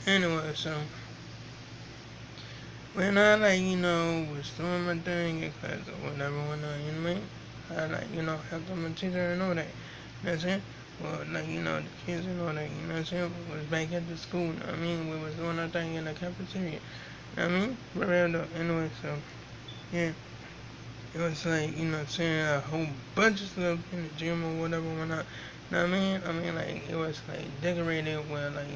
Anyway, so when I like, was doing my thing in class or whatever, when I, you know what I mean? I like, helped my teacher and all that. You know what I'm saying? Well, like, the kids and all that, you know what I'm saying? Was back at the school, you know what I mean? We was doing our thing in the cafeteria. You know what I mean? But real though, anyway, so, yeah. It was like, what I'm saying, a whole bunch of stuff in the gym or whatever when I, you know what I mean? I mean, like, it was like decorated with, like,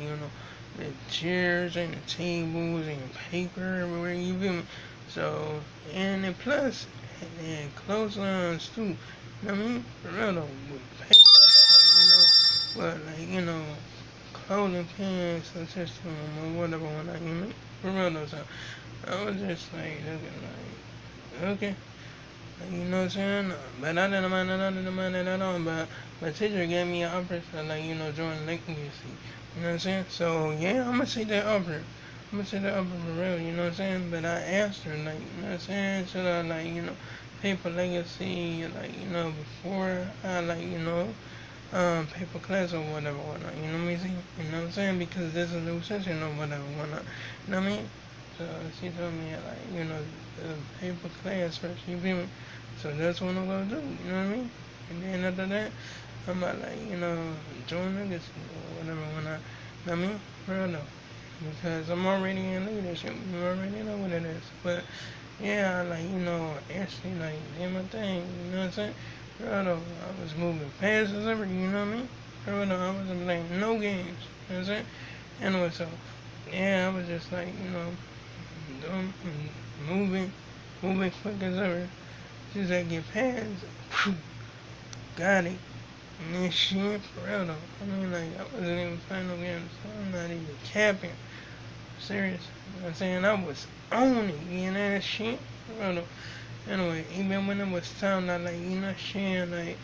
the chairs and the tables and paper everywhere, you feel me? So, and then plus, and clotheslines too, you know what I mean? For real though, with paper, clothing pins, a system or whatever when I, for real though, so I was just like, looking like, okay. You know what I'm saying? But I didn't mind it at all. But my teacher gave me an offer to like, join Lincoln, you see. You know what I'm saying? So yeah, I'm gonna take that offer. I'm gonna take that offer for real, you know what I'm saying? But I asked her, like, you know what I'm saying? Should I like, pay for legacy, like, before I like, pay for class or whatever, whatnot, you know what I'm saying? You know what I'm saying? Because there's a new session or whatever, whatnot. You know what I mean? So she told me like, pay for class first, you feel me? So that's what I'm gonna do, you know what I mean? And then after that, I'm about like, join legacy or whatever when I, you know what I mean? For real though. Because I'm already in leadership, you already know what it is. But yeah, I like, actually like did my thing, you know what I'm saying? For real though, I was moving fast as ever, you know what I mean? For real though, I wasn't playing no games, you know what I'm saying? Anyway, so yeah, I was just like, doing, moving, moving quick as ever. Just I get past, whew, got it. And then shit, for real though. I mean, like, I wasn't even playing no games, so I'm not even capping. Serious. You know what I'm saying? I was on it, you know that shit? For real though. Anyway, even when it was time that, like, sharing, like,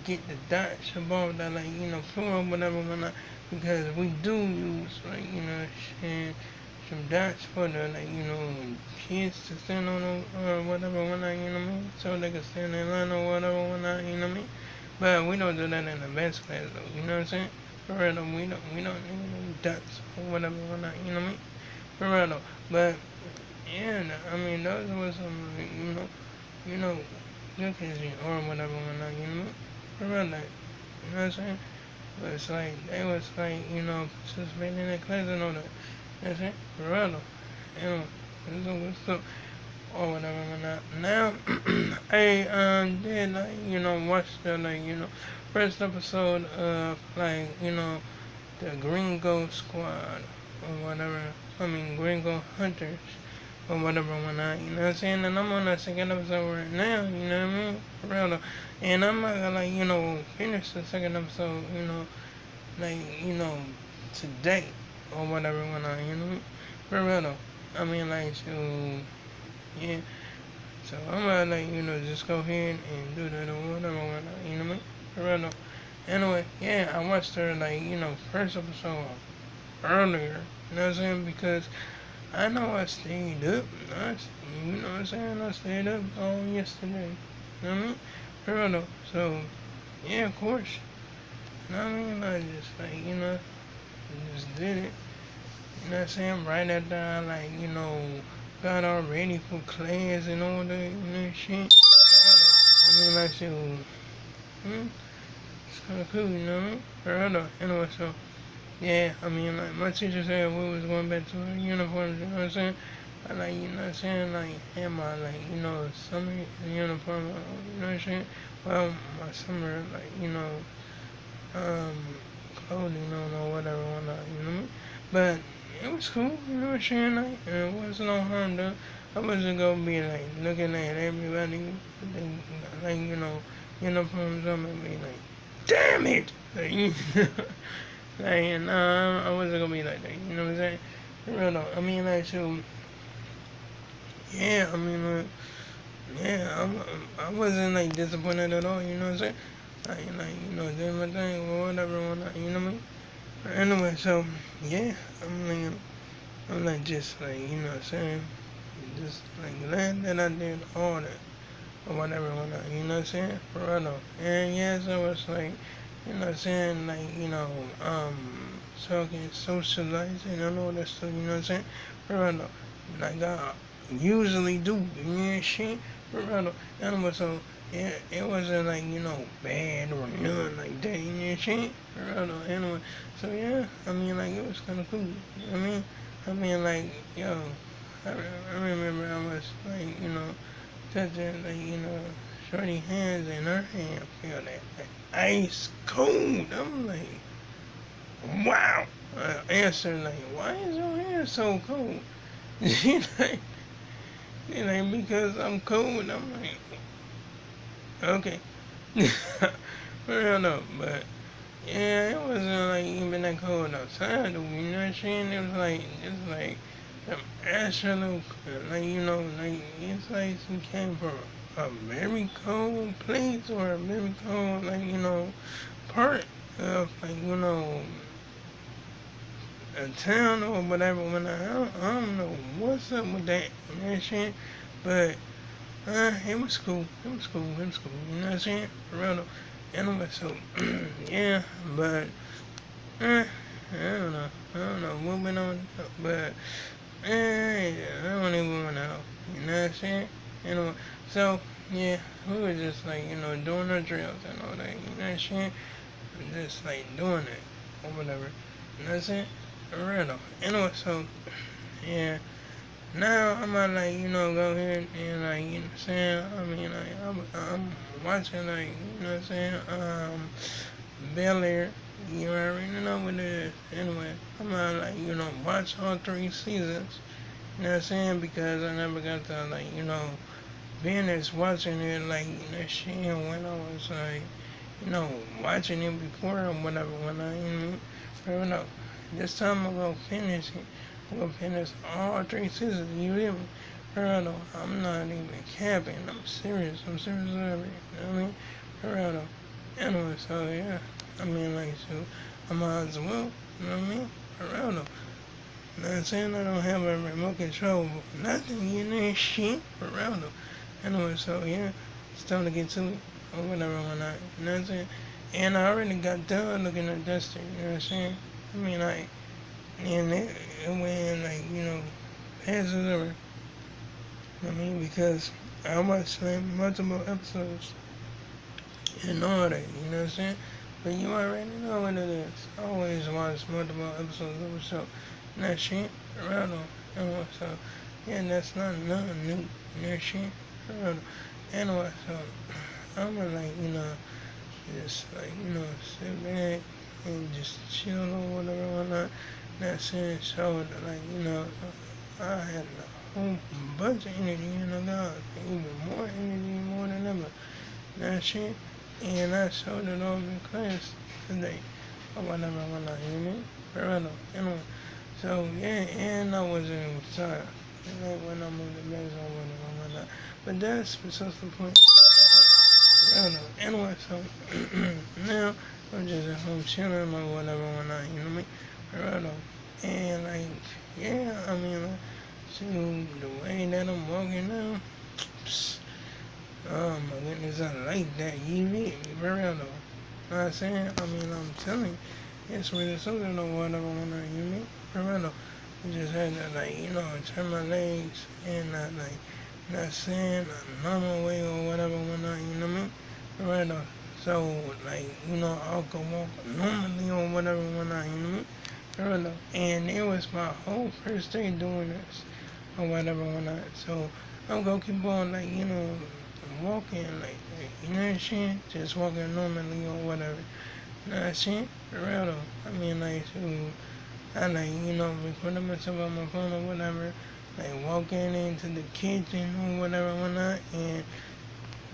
get the dots above that, like, floor or whatever, whatnot, because we do use, like, sharing some dots for the, like, kids to stand on or whatever, whatnot, you know what I mean? So they can stand in line or whatever, whatnot, you know what I mean? But we don't do that in advanced class though, you know what I'm saying? For real though, we don't need no dots or whatever, whatnot, you know what I mean? For real though. But yeah, I mean those were some, you know, good kids or whatever, whatnot, you know what I mean? For real, like, you know what I'm saying? But it's like they was like, participating in that class and all that. You know what I'm saying? For real though. You know, what's up or whatever whatnot. Now I did like, watch the like, first episode of like, the Gringo Squad or whatever. I mean Gringo Hunters or whatever whatnot, you know what I'm saying? And I'm on the second episode right now, you know what I mean? For real though. And I'm not gonna like, finish the second episode, like, today or whatever whatnot, you know? For real though. I mean like so yeah. So I'm gonna like, just go ahead and do that or whatever whatnot, you know what I mean? For real though. Anyway, yeah, I watched her like, first episode earlier, you know what I'm saying? Because I know I stayed up. You know what I'm saying? I stayed up all yesterday. You know what I mean? For real though. So, yeah, of course. You know what I mean? I just, like, just did it. You know what I'm saying? Right after I, like, got all ready for class and all that, shit. I mean, like, shit, it's kind of cool, you know what I mean? For real though. Anyway, so, yeah, I mean, like, my teacher said we was going back to our uniforms, you know what I'm saying? I like, you know what I'm saying? Like, had my, like, summer uniform, you know what I'm saying? Well, my summer, like, um, clothing on or whatever, whatnot, you know what I mean? But it was cool, you know what I'm saying? Like, it wasn't no harm done. I wasn't gonna be, like, looking at everybody, they, like, uniforms on and be like, damn it! Like, like, nah, I wasn't gonna be like that, you know what I'm saying? For real though, I mean, like, so, yeah, I mean, yeah, I wasn't like disappointed at all. You know what I'm saying? Like doing my thing or whatever, whatnot. You know what I mean? Anyway, so yeah, I'm like just like what I'm saying, just like glad that I did all that or whatever, whatnot. You know what I'm saying? For real though. And yes, I was like, what I'm saying, like um talking, socializing, and all that stuff, you know what I'm saying? For real though. Like I usually do, you know what I'm saying? For real though. Anyway, so it wasn't like, bad or nothing like that, you know what I'm saying? For real though. Anyway, so yeah, I mean, like, it was kind of cool, you know what I mean? I mean, like, yo, I remember I was, like, touching, like, shorty hands and her hand feel that, like, ice cold. I'm like, wow. I answered, like, why is your hand so cold? She like, because I'm cold. I'm like, okay. For real though, but yeah, it wasn't like even that cold outside though, you know what I'm saying? It's like some absolute, like, like, it's like she came from a very cold place or a very cold, like, part of, like, a town or whatever. When I don't know what's up with that, you know what I'm saying? But it was cool. It was cool. It was cool. You know what I'm saying? For real though. Anyway, so yeah, but I don't know. I don't know what went on, but I don't even want to know. You know what I'm saying? Anyway, so yeah, we were just like, doing our drills and all that. You know what I'm saying? Just like doing it or whatever. You know what I'm saying? For real though. Anyway, so yeah. Now I'm gonna, like, go ahead and, like, you know what I'm saying? I mean, like, I'm watching, like, you know what I'm saying? Bel Air. You already know what it is. Anyway, I'm gonna, like, watch all 3 seasons. You know what I'm saying? Because I never got to, like, finish watching it, like, shit, when I was, like, watching it before or whatever, when I don't know. This time I'm gonna finish it. I'm gonna finish all 3 seasons. You hear me? For real, I'm not even capping. I'm serious. I'm serious with everything. You know what I mean? For real. Anyway, so yeah. I mean, like, so I might as well. You know what I mean? For real. Not saying I don't have a remote control, but nothing, shit. For real. Anyway, so yeah. It's time to get to it. Or whatever, whatnot. You know what I'm saying? And I already got done looking at Dustin. You know what I'm saying? I mean, like, and it went, like, passes over. I mean, because I watched, like, multiple episodes and all that, you know what I'm saying? But you already know what it is. I always watch multiple episodes of a show. And that shit, around on. So, yeah, that's not nothing new. You know shit? Around. Anyway, so, I'm gonna, like, just, like, sit back and just chill or whatever, whatnot. Not saying so that, like, I had a whole bunch of energy, God, even more energy, more than ever. That shit, and I showed it all in class today, or whatever, whatnot, you know what I mean? For real, anyway. So, yeah, and I wasn't tired. Like, when I moved the bags or whatever, whatnot. But that's besides the point. For real, anyway, so, now, I'm just at home chilling or whatever, whatnot, you know what I mean? For real, and, like, yeah, I mean, like, so the way that I'm walking now, psst, oh my goodness, I like that. You need me, for real though. Know what I'm saying? I mean, I'm telling you, it's really something though, whatever, when you mean? For real though. I just had to, like, turn my legs and not, like, not saying a normal way or whatever, whatnot, you know what I mean? For real though. So, like, I'll go walk normally or whatever, whatnot, you know what I mean? For real though. And it was my whole first day doing this or whatever, whatnot. So, I'm gonna keep on, like, walking, like, you know what I'm saying? Just walking normally or whatever. You know what I'm saying? For real though. I mean, like, so, I, like, recording myself on my phone or whatever, like, walking into the kitchen or whatever, whatnot, and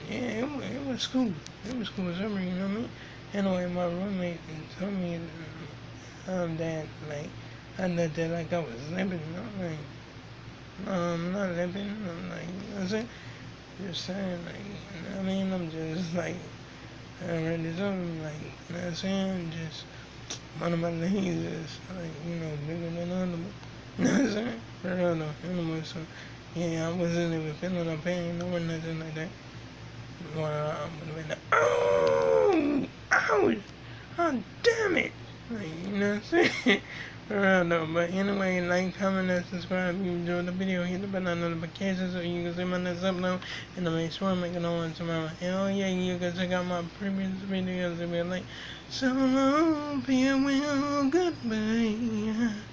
yeah, it was cool. It was cool as ever, you know what I mean? Anyway, my roommate told me that, like, I looked at like I was limping. I'm like, no, I'm not limping. I'm like, you know what I'm saying? Just saying, like, you know what I mean? I'm just, like, I read this up, like, you know what I'm saying? Just, one of my legs is, like, bigger than the other one. You know what I'm saying? For real though, anyway, so, yeah, I wasn't even feeling no pain or nothing like that. Well, I would have been like, oh, ouch, oh, damn it. Like, you know what I'm saying? For real though. But anyway, like, comment, and subscribe. If you enjoyed the video, hit the bell on notifications so you can see my next upload. And I'll make sure I make another one tomorrow. Hell yeah, you can check out my previous videos if you like. So long, farewell, goodbye.